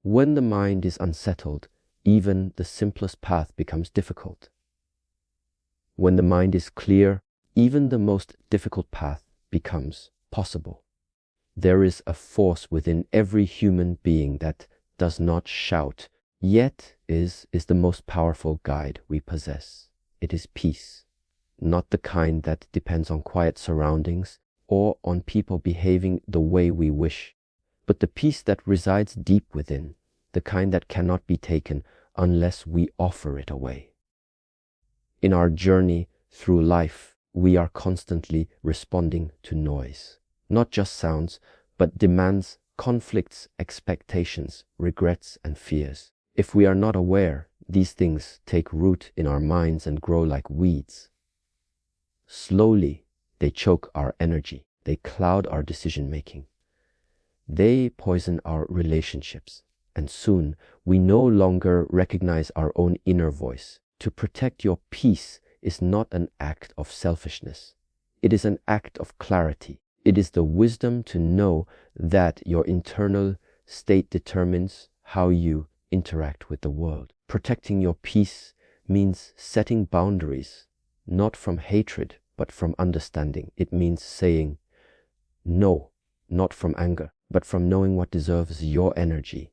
When the mind is unsettled, even the simplest path becomes difficult. When the mind is clear, even the most difficult path becomes possible. There is a force within every human being that does not shout, yet is the most powerful guide we possess. It is peace, not the kind that depends on quiet surroundings or on people behaving the way we wish, but the peace that resides deep within, the kind that cannot be taken unless we offer it away. In our journey through life, we are constantly responding to noise, not just sounds, but demands, conflicts, expectations, regrets, and fears. If we are not aware, these things take root in our minds and grow like weeds. Slowly, they choke our energy. They cloud our decision-making. They poison our relationships. And soon, we no longer recognize our own inner voice. To protect your peace is not an act of selfishness. It is an act of clarity. It is the wisdom to know that your internal state determines how you interact with the world. Protecting your peace means setting boundaries, not from hatred, but from understanding. It means saying no, not from anger, but from knowing what deserves your energy.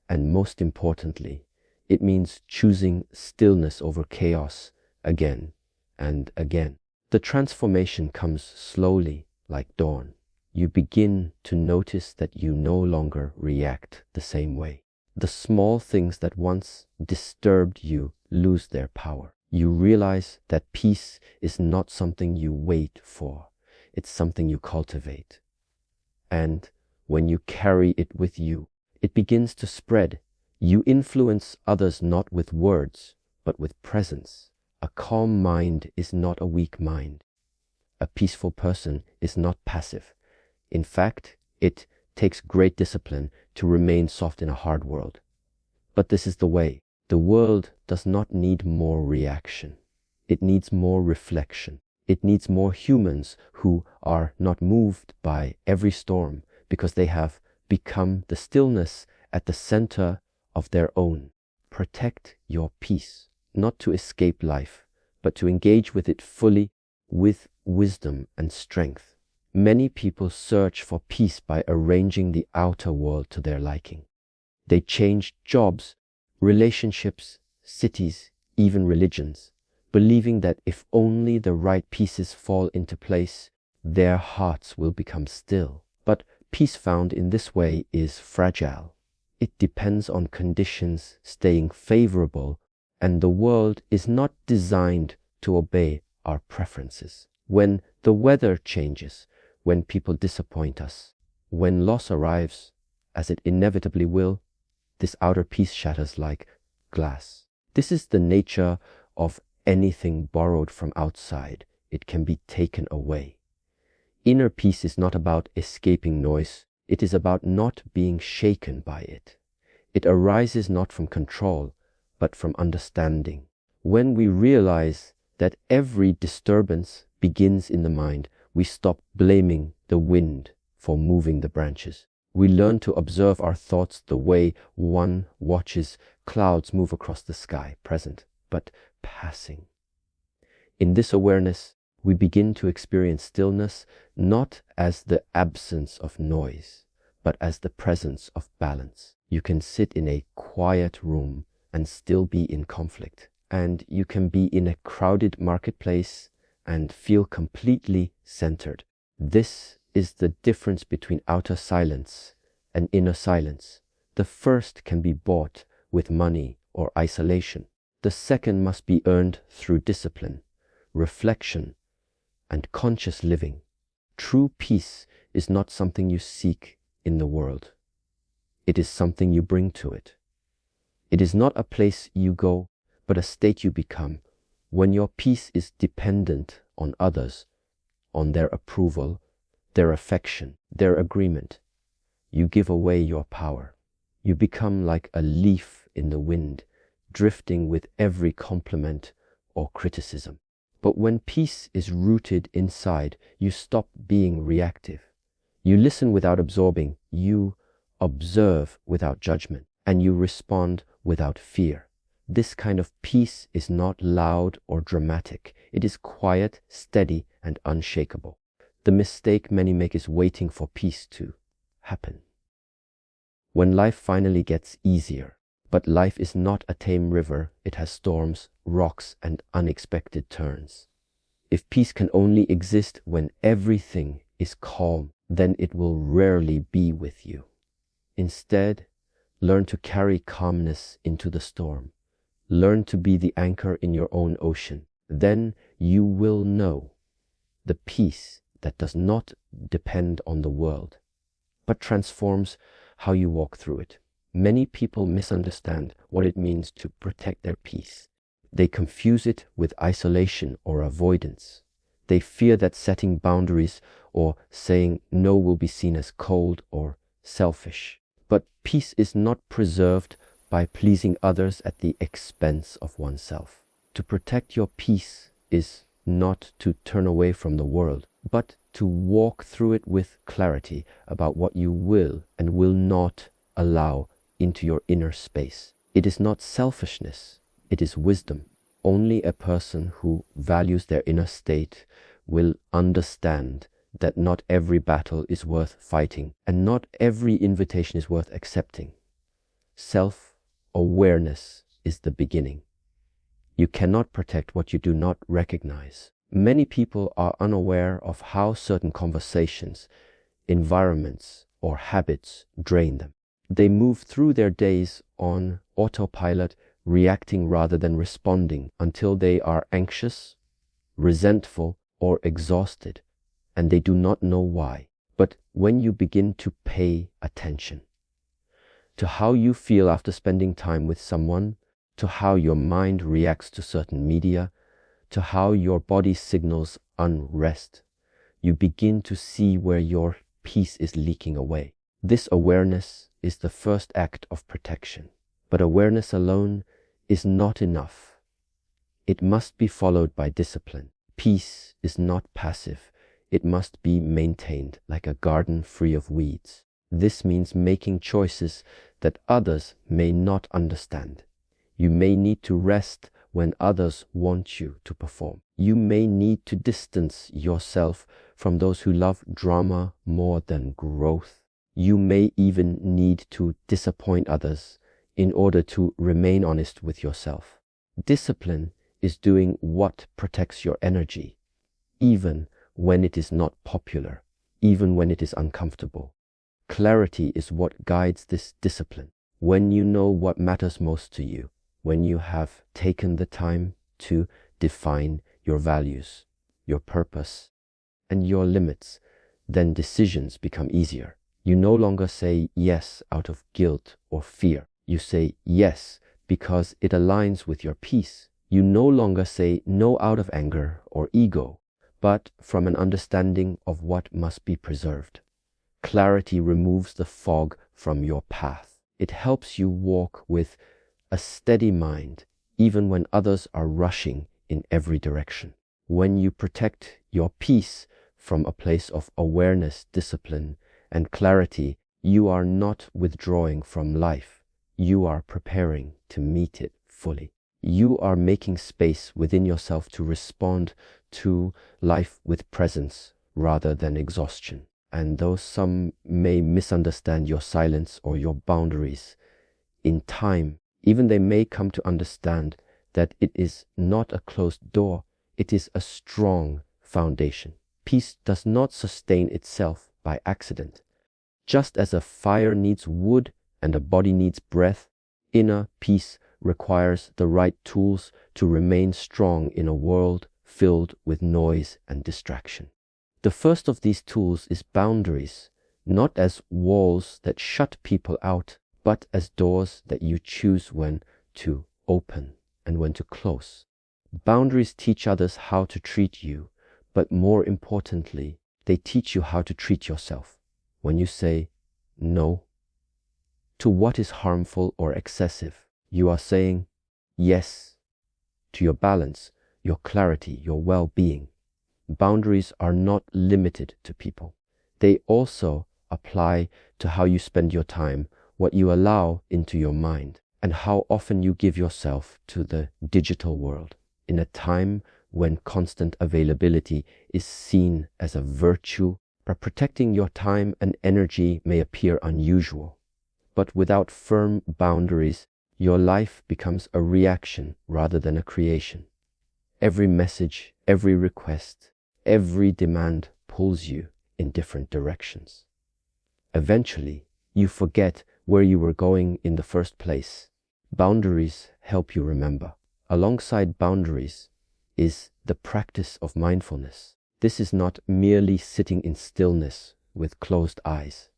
And most importantly, it means choosing stillness over chaos again and again. The transformation comes slowly, like dawn. You begin to notice that you no longer react the same way. The small things that once disturbed you lose their power. You realize that peace is not something you wait for. It's something you cultivate. And when you carry it with you, it begins to spread. You influence others not with words, but with presence. A calm mind is not a weak mind. A peaceful person is not passive. In fact, it takes great discipline to remain soft in a hard world. But this is the way. The world does not need more reaction. It needs more reflection. It needs more humans who are not moved by every storm because they have become the stillness at the center of their own. Protect your peace, not to escape life, but to engage with it fully, with wisdom and strength. Many people search for peace by arranging the outer world to their liking. They change jobs, relationships, cities, even religions, believing that if only the right pieces fall into place, their hearts will become still. But peace found in this way is fragile. It depends on conditions staying favorable, and the world is not designed to obey our preferences. When the weather changes, when people disappoint us, when loss arrives, as it inevitably will, this outer peace shatters like glass. This is the nature of anything borrowed from outside. It can be taken away. Inner peace is not about escaping noise. It is about not being shaken by it. It arises not from control, but from understanding. When we realize that every disturbance begins in the mind, we stop blaming the wind for moving the branches. We learn to observe our thoughts the way one watches clouds move across the sky, present, but passing. In this awareness, we begin to experience stillness not as the absence of noise, but as the presence of balance. You can sit in a quiet room and still be in conflict, and you can be in a crowded marketplace and feel completely centered. This is the difference between outer silence and inner silence. The first can be bought with money or isolation. The second must be earned through discipline, reflection, and conscious living. True peace is not something you seek in the world. It is something you bring to it. It is not a place you go, but a state you become. When your peace is dependent on others, on their approval, their affection, their agreement, you give away your power. You become like a leaf in the wind, drifting with every compliment or criticism. But when peace is rooted inside, you stop being reactive. You listen without absorbing. You observe without judgment. and you respond without fear. This kind of peace is not loud or dramatic. It is quiet, steady, and unshakable. The mistake many make is waiting for peace to happen. When life finally gets easier, but life is not a tame river, it has storms, rocks, and unexpected turns. If peace can only exist when everything is calm, then it will rarely be with you. Instead, learn to carry calmness into the storm. Learn to be the anchor in your own ocean. Then you will know the peace that does not depend on the world, but transforms how you walk through it. Many people misunderstand what it means to protect their peace. They confuse it with isolation or avoidance. They fear that setting boundaries or saying no will be seen as cold or selfish. But peace is not preserved by pleasing others at the expense of oneself. To protect your peace is not to turn away from the world, but to walk through it with clarity about what you will and will not allow into your inner space. It is not selfishness, it is wisdom. Only a person who values their inner state will understand that not every battle is worth fighting and not every invitation is worth accepting. Self-awareness is the beginning. You cannot protect what you do not recognize. Many people are unaware of how certain conversations, environments, or habits drain them. They move through their days on autopilot, reacting rather than responding until they are anxious, resentful, or exhausted, and they do not know why. But when you begin to pay attention to how you feel after spending time with someone, to how your mind reacts to certain media, to how your body signals unrest, you begin to see where your peace is leaking away. This awareness is the first act of protection. But awareness alone is not enough. It must be followed by discipline. Peace is not passive. It must be maintained like a garden free of weeds. This means making choices that others may not understand. You may need to rest when others want you to perform. You may need to distance yourself from those who love drama more than growth. You may even need to disappoint others in order to remain honest with yourself. Discipline is doing what protects your energy, even when it is not popular, even when it is uncomfortable. Clarity is what guides this discipline. When you know what matters most to you, when you have taken the time to define your values, your purpose, and your limits, then decisions become easier. You no longer say yes out of guilt or fear. You say yes because it aligns with your peace. You no longer say no out of anger or ego, but from an understanding of what must be preserved. Clarity removes the fog from your path. It helps you walk with a steady mind, even when others are rushing in every direction. When you protect your peace from a place of awareness, discipline, and clarity, you are not withdrawing from life. You are preparing to meet it fully. You are making space within yourself to respond to life with presence rather than exhaustion. And though some may misunderstand your silence or your boundaries, in time, even they may come to understand that it is not a closed door, it is a strong foundation. Peace does not sustain itself by accident. Just as a fire needs wood and a body needs breath, inner peace requires the right tools to remain strong in a world filled with noise and distraction. The first of these tools is boundaries, not as walls that shut people out, but as doors that you choose when to open and when to close. Boundaries teach others how to treat you, but more importantly, they teach you how to treat yourself. When you say no to what is harmful or excessive, you are saying yes to your balance, your clarity, your well-being. Boundaries are not limited to people. They also apply to how you spend your time, what you allow into your mind, and how often you give yourself to the digital world in a time when constant availability is seen as a virtue. By protecting your time and energy may appear unusual, but without firm boundaries, your life becomes a reaction rather than a creation. Every message, every request, every demand pulls you in different directions. Eventually, you forget where you were going in the first place. Boundaries help you remember. Alongside boundaries is the practice of mindfulness. This is not merely sitting in stillness with closed eyes.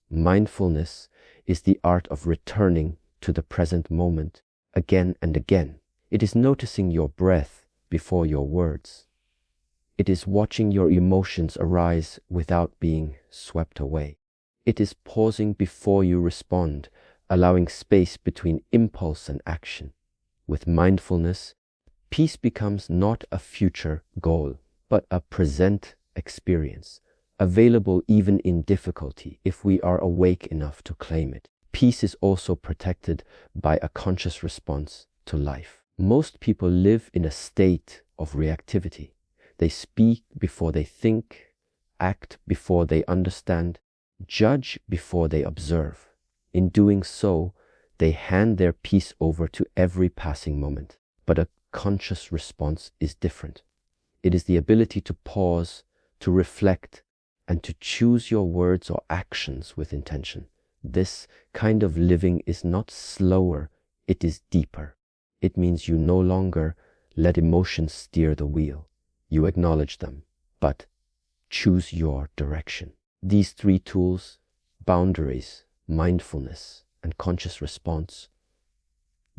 Mindfulness is the art of returning to the present moment again and again. It is noticing your breath before your words. It is watching your emotions arise without being swept away. It is pausing before you respond, allowing space between impulse and action. With mindfulness, peace becomes not a future goal, but a present experience, available even in difficulty if we are awake enough to claim it. Peace is also protected by a conscious response to life. Most people live in a state of reactivity. They speak before they think, act before they understand, judge before they observe. In doing so, they hand their peace over to every passing moment. But a conscious response is different. It is the ability to pause, to reflect, and to choose your words or actions with intention. This kind of living is not slower, it is deeper. It means you no longer let emotions steer the wheel. You acknowledge them, but choose your direction. These three tools, boundaries, mindfulness, and conscious response,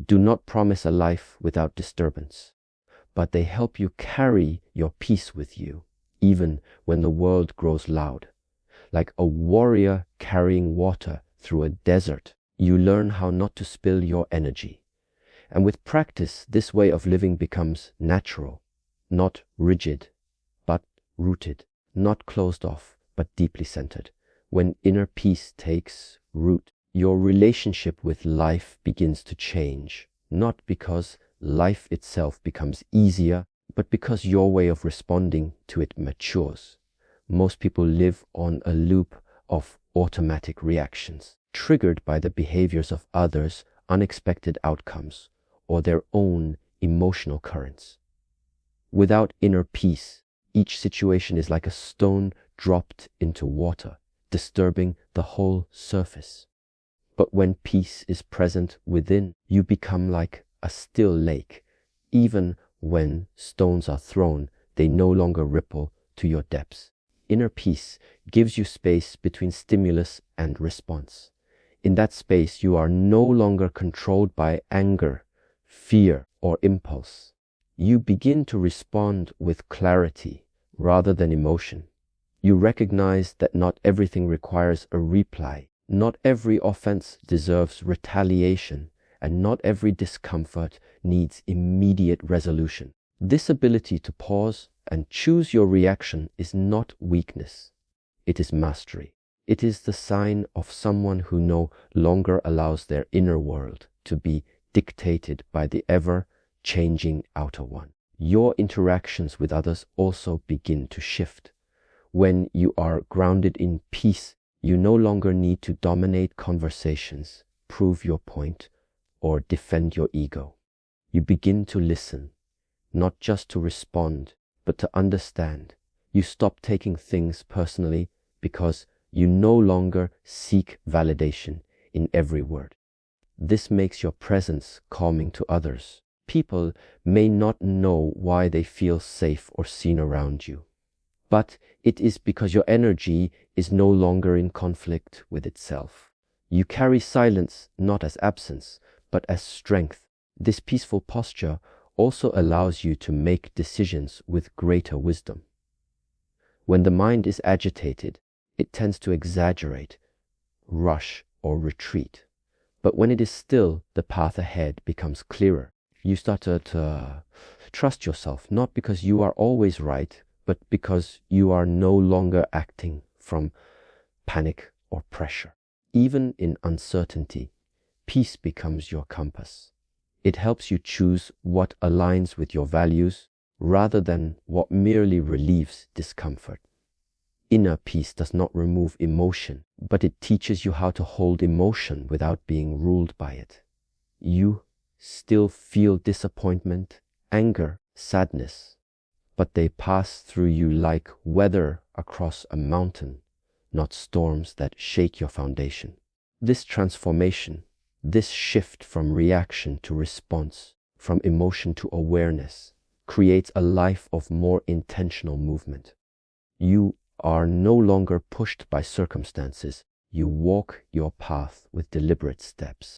do not promise a life without disturbance, but they help you carry your peace with you, even when the world grows loud. Like a warrior carrying water through a desert, you learn how not to spill your energy. And with practice, this way of living becomes natural, not rigid, but rooted, not closed off, but deeply centered. When inner peace takes root, your relationship with life begins to change, not because life itself becomes easier, but because your way of responding to it matures. Most people live on a loop of automatic reactions, triggered by the behaviors of others, unexpected outcomes, or their own emotional currents. Without inner peace, each situation is like a stone dropped into water, disturbing the whole surface. But when peace is present within, you become like a still lake. Even when stones are thrown, they no longer ripple to your depths. Inner peace gives you space between stimulus and response. In that space, you are no longer controlled by anger, fear, or impulse. You begin to respond with clarity rather than emotion. You recognize that not everything requires a reply. Not every offense deserves retaliation, and not every discomfort needs immediate resolution. This ability to pause and choose your reaction is not weakness. It is mastery. It is the sign of someone who no longer allows their inner world to be dictated by the ever-changing outer one. Your interactions with others also begin to shift. When you are grounded in peace, you no longer need to dominate conversations, prove your point, or defend your ego. You begin to listen, not just to respond, but to understand. You stop taking things personally because you no longer seek validation in every word. This makes your presence calming to others. People may not know why they feel safe or seen around you, but it is because your energy is no longer in conflict with itself. You carry silence not as absence, but as strength. This peaceful posture also allows you to make decisions with greater wisdom. When the mind is agitated, it tends to exaggerate, rush, or retreat. But when it is still, the path ahead becomes clearer. You start to trust yourself, not because you are always right, but because you are no longer acting from panic or pressure. Even in uncertainty, peace becomes your compass. It helps you choose what aligns with your values rather than what merely relieves discomfort. Inner peace does not remove emotion, but it teaches you how to hold emotion without being ruled by it. You still feel disappointment, anger, sadness, but they pass through you like weather across a mountain, not storms that shake your foundation. This transformation, this shift from reaction to response, from emotion to awareness, creates a life of more intentional movement. You are no longer pushed by circumstances. You walk your path with deliberate steps.